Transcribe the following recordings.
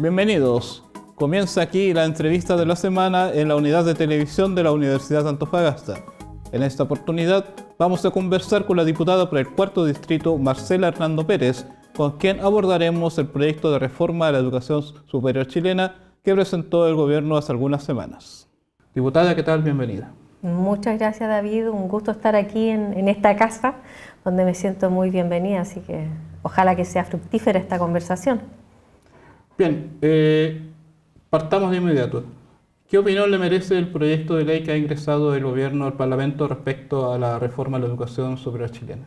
Bienvenidos. Comienza aquí la entrevista de la semana en la unidad de televisión de la Universidad de Antofagasta. En esta oportunidad vamos a conversar con la diputada por el Cuarto Distrito, Marcela Hernando Pérez, con quien abordaremos el proyecto de reforma de la educación superior chilena que presentó el gobierno hace algunas semanas. Diputada, ¿qué tal? Bienvenida. Muchas gracias, David. Un gusto estar aquí en esta casa, donde me siento muy bienvenida, así que ojalá que sea fructífera esta conversación. Bien, partamos de inmediato. ¿Qué opinión le merece el proyecto de ley que ha ingresado el gobierno al Parlamento respecto a la reforma de la educación superior chilena?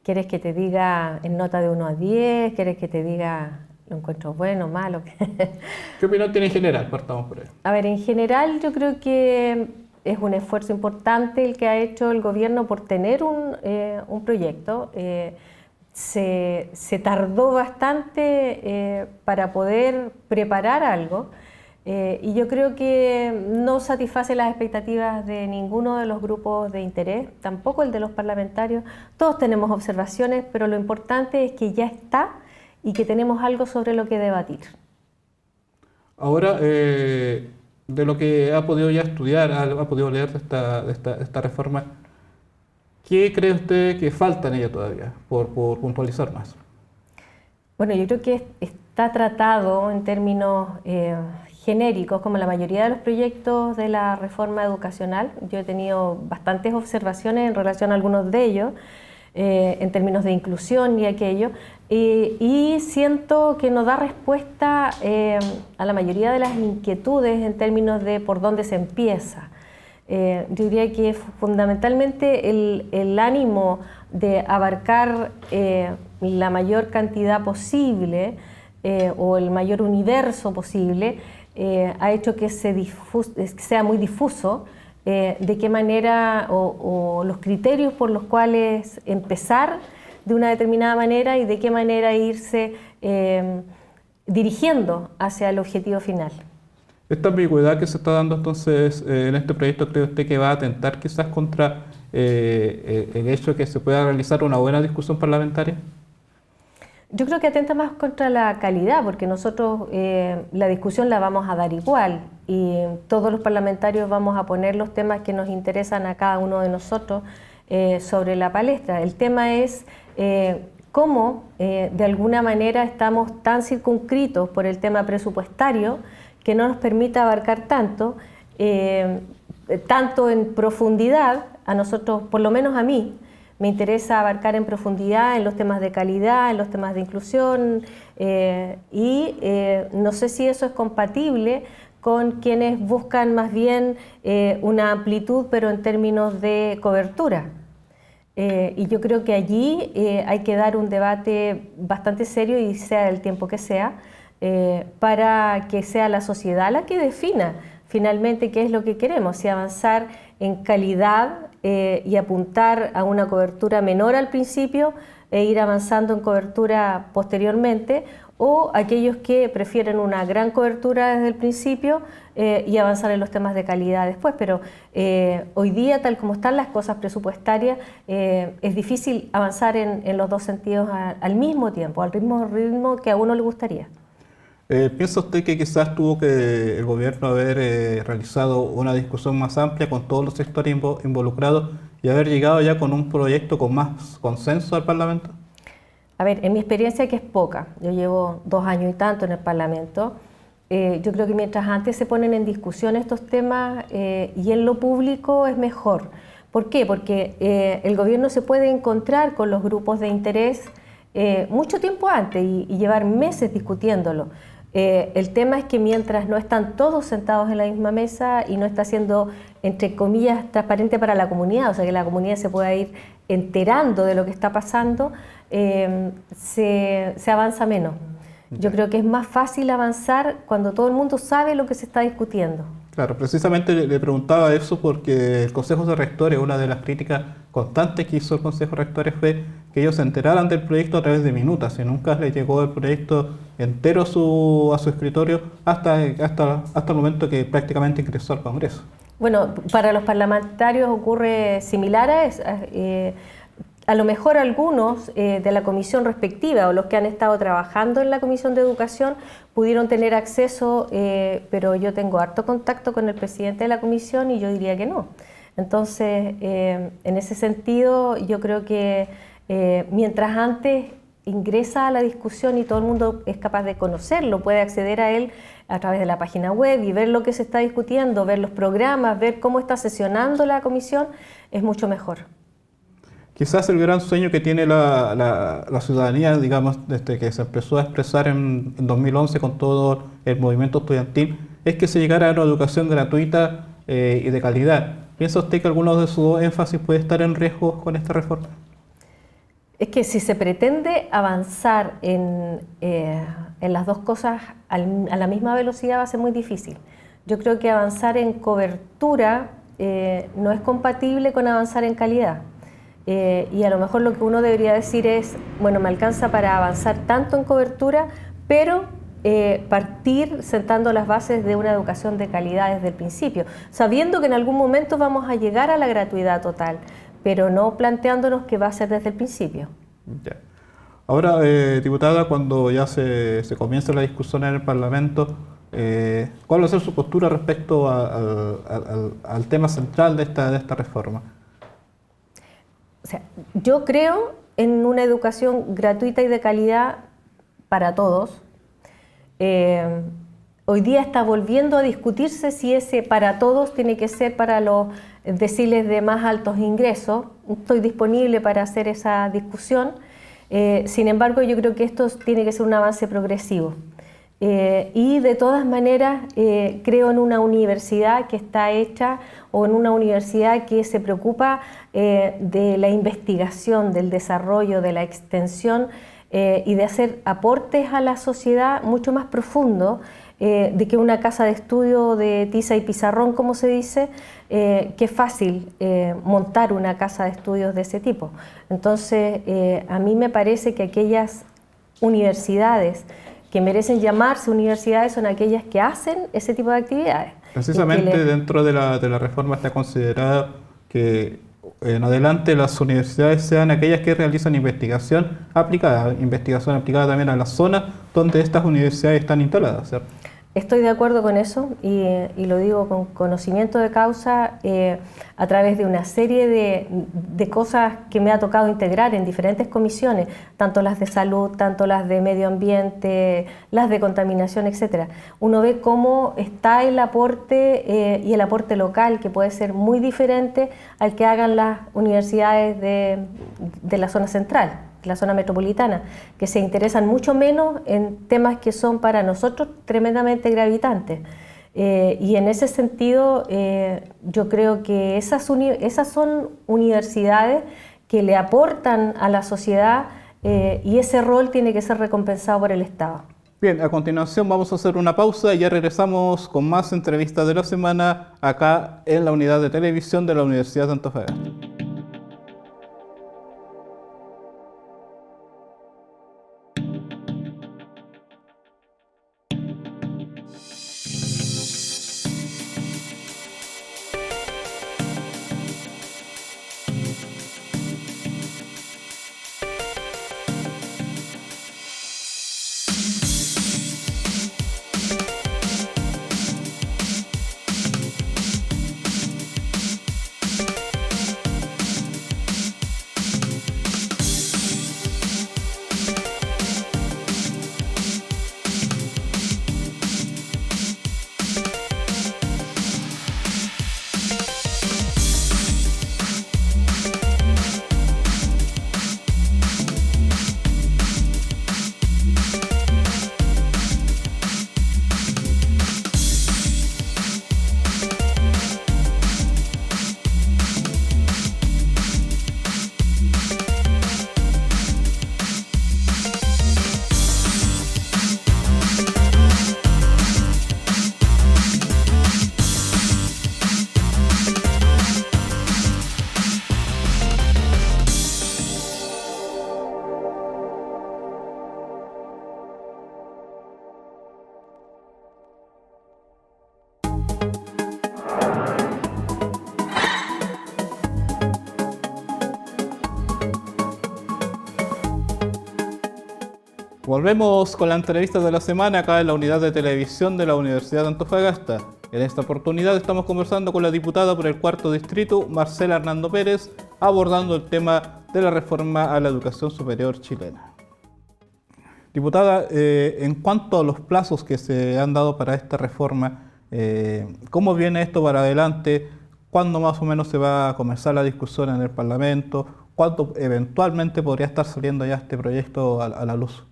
¿Quieres que te diga en nota de 1 a 10? ¿Quieres que te diga lo encuentro bueno, malo? ¿Qué opinión tiene en general? Partamos por ahí. A ver, en general yo creo que es un esfuerzo importante el que ha hecho el gobierno por tener un proyecto. Se tardó bastante para poder preparar algo y yo creo que no satisface las expectativas de ninguno de los grupos de interés, tampoco el de los parlamentarios. Todos tenemos observaciones, pero lo importante es que ya está y que tenemos algo sobre lo que debatir. Ahora, de lo que ha podido ya estudiar, ha podido leer de esta reforma, ¿qué cree usted que falta en ella todavía, por puntualizar más? Bueno, yo creo que está tratado en términos genéricos, como la mayoría de los proyectos de la reforma educacional. Yo he tenido bastantes observaciones en relación a algunos de ellos, en términos de inclusión y aquello, y siento que no da respuesta a la mayoría de las inquietudes en términos de por dónde se empieza. Yo diría que fundamentalmente el ánimo de abarcar la mayor cantidad posible o el mayor universo posible ha hecho que sea muy difuso de qué manera o los criterios por los cuales empezar de una determinada manera y de qué manera irse dirigiendo hacia el objetivo final. Esta ambigüedad que se está dando entonces en este proyecto, ¿cree usted que va a atentar quizás contra el hecho de que se pueda realizar una buena discusión parlamentaria? Yo creo que atenta más contra la calidad, porque nosotros la discusión la vamos a dar igual y todos los parlamentarios vamos a poner los temas que nos interesan a cada uno de nosotros sobre la palestra. El tema es cómo de alguna manera estamos tan circunscritos por el tema presupuestario que no nos permita abarcar tanto en profundidad. A nosotros, por lo menos a mí, me interesa abarcar en profundidad en los temas de calidad, en los temas de inclusión y no sé si eso es compatible con quienes buscan más bien una amplitud, pero en términos de cobertura. Y yo creo que allí hay que dar un debate bastante serio y sea el tiempo que sea, para que sea la sociedad la que defina finalmente qué es lo que queremos, si avanzar en calidad y apuntar a una cobertura menor al principio e ir avanzando en cobertura posteriormente, o aquellos que prefieren una gran cobertura desde el principio y avanzar en los temas de calidad después. Pero hoy día, tal como están las cosas presupuestarias, es difícil avanzar en los dos sentidos al mismo tiempo, al mismo ritmo que a uno le gustaría. ¿Piensa usted que quizás tuvo que el gobierno haber realizado una discusión más amplia con todos los sectores involucrados y haber llegado ya con un proyecto con más consenso al Parlamento? A ver, en mi experiencia, que es poca, yo llevo 2 años y tanto en el Parlamento, yo creo que mientras antes se ponen en discusión estos temas y en lo público es mejor. ¿Por qué? Porque el gobierno se puede encontrar con los grupos de interés mucho tiempo antes y llevar meses discutiéndolo. El tema es que mientras no están todos sentados en la misma mesa y no está siendo, entre comillas, transparente para la comunidad, o sea, que la comunidad se pueda ir enterando de lo que está pasando, se avanza menos. Yo creo que es más fácil avanzar cuando todo el mundo sabe lo que se está discutiendo. Claro, precisamente le preguntaba eso porque el Consejo de Rectores, una de las críticas constantes que hizo el Consejo de Rectores fue que ellos se enteraran del proyecto a través de minutas y nunca les llegó el proyecto entero a su escritorio hasta el momento que prácticamente ingresó al Congreso. Bueno, para los parlamentarios ocurre similar a eso. a lo mejor algunos de la comisión respectiva o los que han estado trabajando en la Comisión de Educación pudieron tener acceso, pero yo tengo harto contacto con el presidente de la comisión y yo diría que no. Entonces, en ese sentido, yo creo que mientras antes ingresa a la discusión y todo el mundo es capaz de conocerlo, puede acceder a él a través de la página web y ver lo que se está discutiendo, ver los programas, ver cómo está sesionando la comisión, es mucho mejor. Quizás el gran sueño que tiene la ciudadanía, digamos, desde que se empezó a expresar en 2011 con todo el movimiento estudiantil, es que se llegara a una educación gratuita y de calidad. ¿Piensa usted que alguno de sus énfasis puede estar en riesgo con esta reforma? Es que si se pretende avanzar en las dos cosas a la misma velocidad va a ser muy difícil. Yo creo que avanzar en cobertura no es compatible con avanzar en calidad. Y a lo mejor lo que uno debería decir es, bueno, me alcanza para avanzar tanto en cobertura, pero partir sentando las bases de una educación de calidad desde el principio, sabiendo que en algún momento vamos a llegar a la gratuidad total, pero no planteándonos que va a ser desde el principio. Ya. Ahora, diputada, cuando ya se comienza la discusión en el Parlamento, ¿cuál va a ser su postura respecto al tema central de esta reforma? O sea, yo creo en una educación gratuita y de calidad para todos. Hoy día está volviendo a discutirse si ese para todos tiene que ser para los deciles de más altos ingresos. Estoy disponible para hacer esa discusión. Sin embargo, yo creo que esto tiene que ser un avance progresivo. Y de todas maneras creo en una universidad que está hecha o en una universidad que se preocupa de la investigación, del desarrollo, de la extensión y de hacer aportes a la sociedad mucho más profundo de que una casa de estudio de tiza y pizarrón, como se dice, que es fácil montar una casa de estudios de ese tipo. Entonces, a mí me parece que aquellas universidades que merecen llamarse universidades son aquellas que hacen ese tipo de actividades. Precisamente dentro de la reforma está considerado que en adelante las universidades sean aquellas que realizan investigación aplicada también a las zonas donde estas universidades están instaladas, ¿cierto? Estoy de acuerdo con eso y lo digo con conocimiento de causa a través de una serie de cosas que me ha tocado integrar en diferentes comisiones, tanto las de salud, tanto las de medio ambiente, las de contaminación, etc. Uno ve cómo está el aporte y el aporte local, que puede ser muy diferente al que hagan las universidades de la zona central, la zona metropolitana, que se interesan mucho menos en temas que son para nosotros tremendamente gravitantes. Y en ese sentido, yo creo que esas son universidades que le aportan a la sociedad y ese rol tiene que ser recompensado por el Estado. Bien, a continuación vamos a hacer una pausa y ya regresamos con más entrevistas de la semana acá en la unidad de televisión de la Universidad de Antofagasta. Volvemos con la entrevista de la semana acá en la unidad de televisión de la Universidad de Antofagasta. En esta oportunidad estamos conversando con la diputada por el cuarto distrito, Marcela Hernando Pérez, abordando el tema de la reforma a la educación superior chilena. Diputada, en cuanto a los plazos que se han dado para esta reforma, ¿cómo viene esto para adelante? ¿Cuándo más o menos se va a comenzar la discusión en el Parlamento? ¿Cuándo eventualmente podría estar saliendo ya este proyecto a la luz?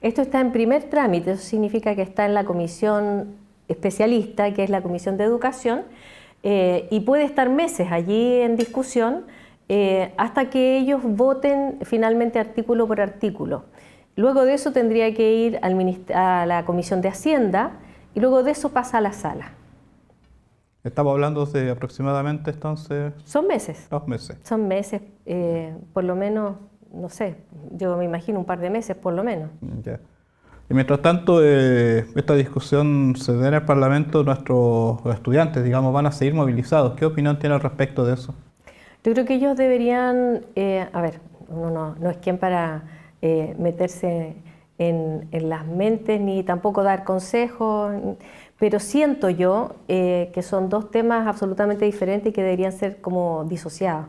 Esto está en primer trámite, eso significa que está en la comisión especialista, que es la Comisión de Educación, y puede estar meses allí en discusión hasta que ellos voten finalmente artículo por artículo. Luego de eso tendría que ir a la Comisión de Hacienda y luego de eso pasa a la sala. Estamos hablando de aproximadamente entonces... Son meses. 2 meses. Son meses, por lo menos, no sé, yo me imagino un par de meses por lo menos. Ya. Y mientras tanto, esta discusión se da en el Parlamento, nuestros estudiantes, digamos, van a seguir movilizados. ¿Qué opinión tiene al respecto de eso? Yo creo que ellos deberían, a ver, uno no es quien para meterse en las mentes ni tampoco dar consejos, pero siento yo que son dos temas absolutamente diferentes y que deberían ser como disociados.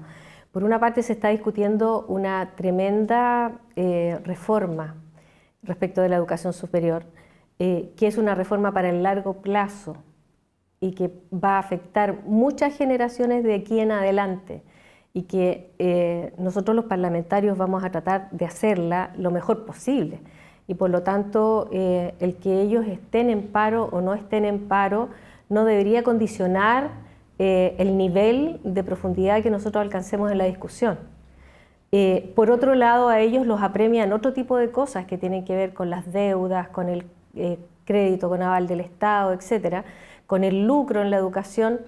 Por una parte se está discutiendo una tremenda reforma respecto de la educación superior, que es una reforma para el largo plazo y que va a afectar muchas generaciones de aquí en adelante y que nosotros los parlamentarios vamos a tratar de hacerla lo mejor posible. Y por lo tanto, el que ellos estén en paro o no estén en paro no debería condicionar el nivel de profundidad que nosotros alcancemos en la discusión. Por otro lado, a ellos los apremian otro tipo de cosas que tienen que ver con las deudas, con el crédito con aval del Estado, etcétera, con el lucro en la educación,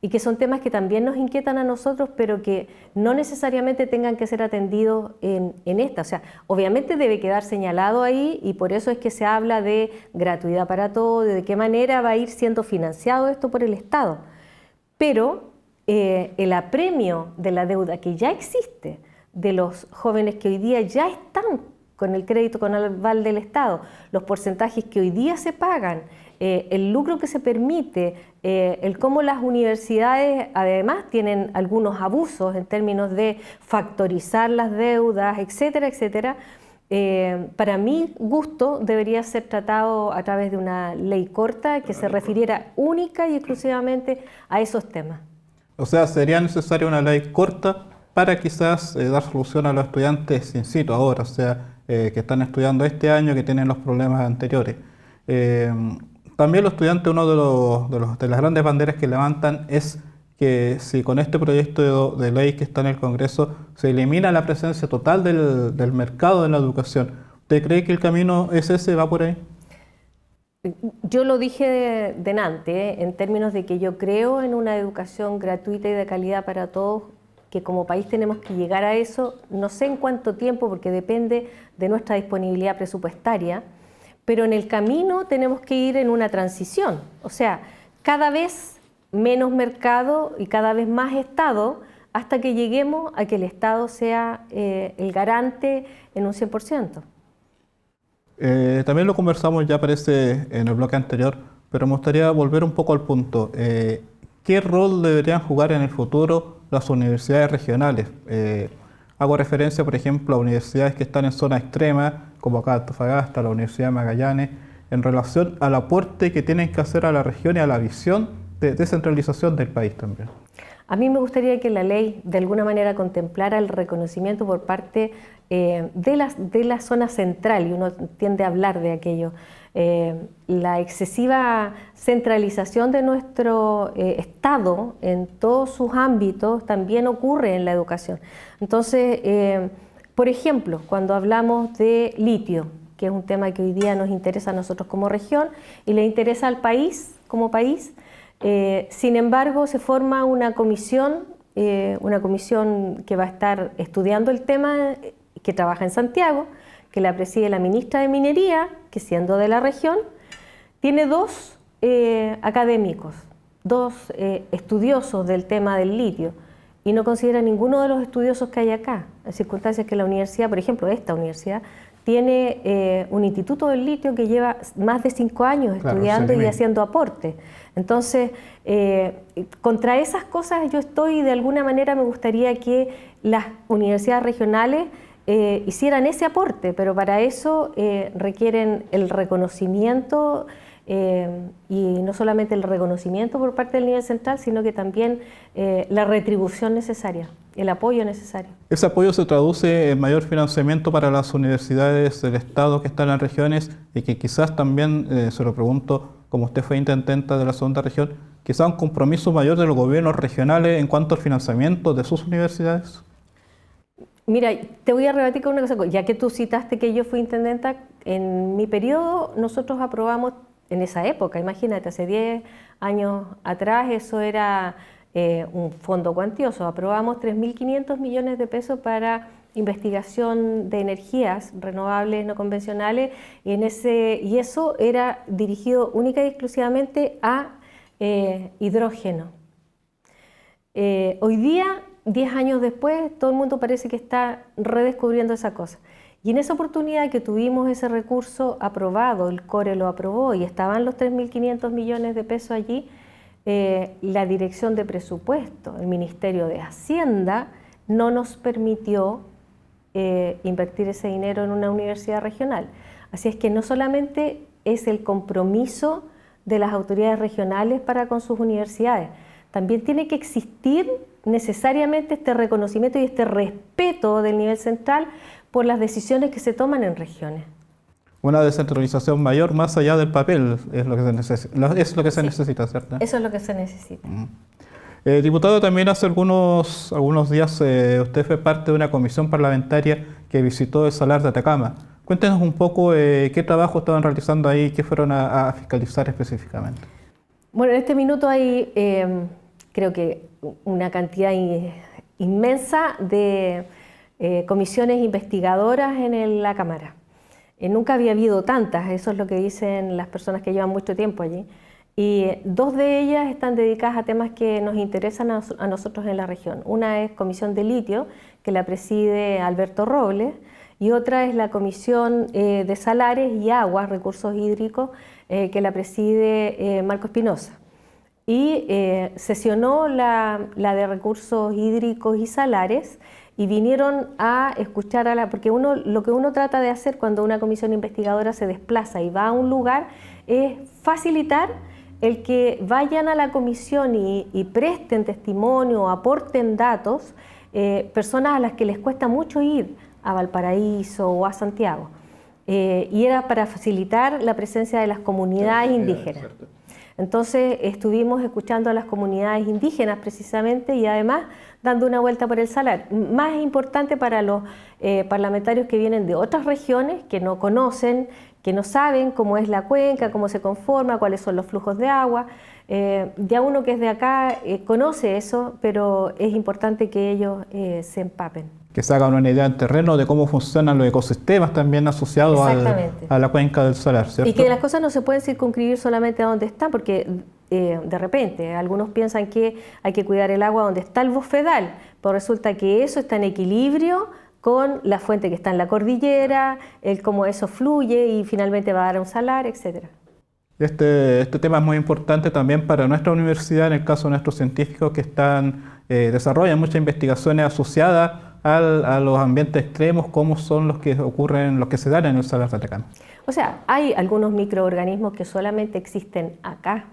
y que son temas que también nos inquietan a nosotros, pero que no necesariamente tengan que ser atendidos en esta. O sea, obviamente debe quedar señalado ahí y por eso es que se habla de gratuidad para todos, de qué manera va a ir siendo financiado esto por el Estado. Pero el apremio de la deuda que ya existe, de los jóvenes que hoy día ya están con el crédito con aval del Estado, los porcentajes que hoy día se pagan, el lucro que se permite, el cómo las universidades además tienen algunos abusos en términos de factorizar las deudas, etcétera, etcétera, para mi gusto debería ser tratado a través de una ley corta que se refiriera única y exclusivamente a esos temas. O sea, sería necesaria una ley corta para quizás dar solución a los estudiantes in situ ahora, o sea, que están estudiando este año, que tienen los problemas anteriores. También los estudiantes, de las grandes banderas que levantan es que si con este proyecto de ley que está en el Congreso se elimina la presencia total del mercado en la educación, ¿usted cree que el camino es ese, va por ahí? Yo lo dije delante, en términos de que yo creo en una educación gratuita y de calidad para todos, que como país tenemos que llegar a eso, no sé en cuánto tiempo, porque depende de nuestra disponibilidad presupuestaria, pero en el camino tenemos que ir en una transición, o sea, cada vez menos mercado y cada vez más Estado, hasta que lleguemos a que el Estado sea el garante en un 100%. También lo conversamos, ya parece, en el bloque anterior, pero me gustaría volver un poco al punto. ¿Qué rol deberían jugar en el futuro las universidades regionales? Hago referencia, por ejemplo, a universidades que están en zona extrema, como acá Antofagasta, la Universidad de Magallanes, en relación al aporte que tienen que hacer a la región y a la visión de descentralización del país también. A mí me gustaría que la ley de alguna manera contemplara el reconocimiento por parte de la zona central, y uno tiende a hablar de aquello. La excesiva centralización de nuestro Estado en todos sus ámbitos también ocurre en la educación. Entonces, por ejemplo, cuando hablamos de litio, que es un tema que hoy día nos interesa a nosotros como región y le interesa al país como país, sin embargo se forma una comisión que va a estar estudiando el tema, que trabaja en Santiago, que la preside la ministra de Minería, que siendo de la región, tiene dos académicos, dos estudiosos del tema del litio, y no considera ninguno de los estudiosos que hay acá, en circunstancias que la universidad, por ejemplo, esta universidad, tiene un instituto del litio que lleva más de 5 años estudiando y haciendo aporte. Entonces, contra esas cosas yo estoy, de alguna manera me gustaría que las universidades regionales hicieran ese aporte, pero para eso requieren el reconocimiento, y no solamente el reconocimiento por parte del nivel central, sino que también la retribución necesaria, el apoyo necesario. Ese apoyo se traduce en mayor financiamiento para las universidades del Estado que están en las regiones y que quizás también, se lo pregunto, como usted fue intendenta de la segunda región, quizás un compromiso mayor de los gobiernos regionales en cuanto al financiamiento de sus universidades. Mira, te voy a rebatir con una cosa, ya que tú citaste que yo fui intendenta, en mi periodo nosotros aprobamos, en esa época, imagínate, hace 10 años atrás, eso era un fondo cuantioso, aprobamos 3.500 millones de pesos para investigación de energías renovables no convencionales, y eso era dirigido única y exclusivamente a hidrógeno. Hoy día, 10 años después, todo el mundo parece que está redescubriendo esa cosa. Y en esa oportunidad que tuvimos ese recurso aprobado, el CORE lo aprobó y estaban los 3.500 millones de pesos allí, la Dirección de Presupuesto, el Ministerio de Hacienda, no nos permitió invertir ese dinero en una universidad regional. Así es que no solamente es el compromiso de las autoridades regionales para con sus universidades, también tiene que existir necesariamente este reconocimiento y este respeto del nivel central por las decisiones que se toman en regiones. Una descentralización mayor más allá del papel es lo que se necesita, ¿cierto? Eso es lo que se necesita. Diputado, también hace algunos días usted fue parte de una comisión parlamentaria que visitó el Salar de Atacama. Cuéntenos un poco qué trabajo estaban realizando ahí, qué fueron a fiscalizar específicamente. Bueno, en este minuto hay creo que una cantidad inmensa de comisiones investigadoras en la Cámara. Nunca había habido tantas, eso es lo que dicen las personas que llevan mucho tiempo allí. Y 2 de ellas están dedicadas a temas que nos interesan a nosotros en la región. Una es Comisión de Litio, que la preside Alberto Robles, y otra es la Comisión de Salares y Aguas, Recursos Hídricos, que la preside Marco Espinosa. Y sesionó la de Recursos Hídricos y Salares, y vinieron a escuchar porque lo que uno trata de hacer cuando una comisión investigadora se desplaza y va a un lugar es facilitar el que vayan a la comisión y presten testimonio o aporten datos personas a las que les cuesta mucho ir a Valparaíso o a Santiago. Y era para facilitar la presencia de las comunidades indígenas. Entonces estuvimos escuchando a las comunidades indígenas precisamente y además dando una vuelta por el salar. Más importante para los parlamentarios que vienen de otras regiones, que no conocen, que no saben cómo es la cuenca, cómo se conforma, cuáles son los flujos de agua. Ya uno que es de acá conoce eso, pero es importante que ellos se empapen. Que se hagan una idea en terreno de cómo funcionan los ecosistemas también asociados a la cuenca del Salar, ¿cierto? Y que las cosas no se pueden circunscribir solamente a donde están, porque de repente algunos piensan que hay que cuidar el agua donde está el bosfedal, pero resulta que eso está en equilibrio con la fuente que está en la cordillera, el cómo eso fluye y finalmente va a dar a un salar, etc. Este tema es muy importante también para nuestra universidad, en el caso de nuestros científicos que desarrollan muchas investigaciones asociadas a los ambientes extremos, como son los que ocurren, los que se dan en el Salar de Atacama. O sea, hay algunos microorganismos que solamente existen acá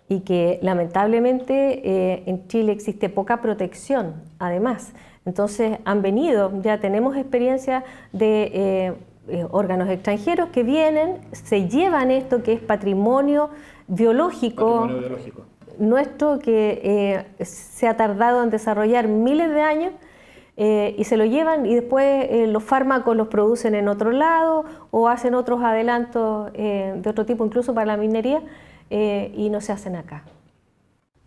y que lamentablemente en Chile existe poca protección, además. Entonces han venido, ya tenemos experiencia de órganos extranjeros que vienen, se llevan esto que es patrimonio biológico nuestro, que se ha tardado en desarrollar miles de años, y se lo llevan y después los fármacos los producen en otro lado o hacen otros adelantos de otro tipo, incluso para la minería, y no se hacen acá.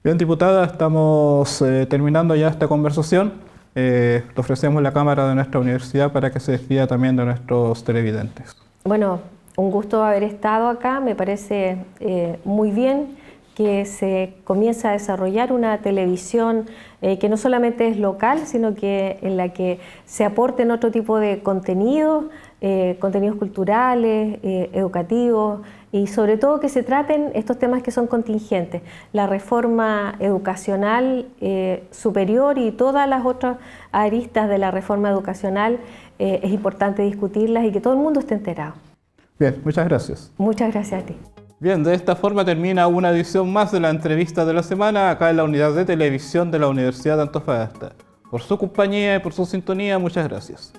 Bien, diputada, estamos terminando ya esta conversación. Le ofrecemos la cámara de nuestra universidad para que se despida también de nuestros televidentes. Bueno, un gusto haber estado acá. Me parece muy bien que se comienza a desarrollar una televisión que no solamente es local, sino que en la que se aporten otro tipo de contenidos contenidos culturales, educativos y sobre todo que se traten estos temas que son contingentes. La reforma educacional superior y todas las otras aristas de la reforma educacional es importante discutirlas y que todo el mundo esté enterado. Bien, muchas gracias. Muchas gracias a ti. Bien, de esta forma termina una edición más de la entrevista de la semana acá en la unidad de televisión de la Universidad de Antofagasta. Por su compañía y por su sintonía, muchas gracias.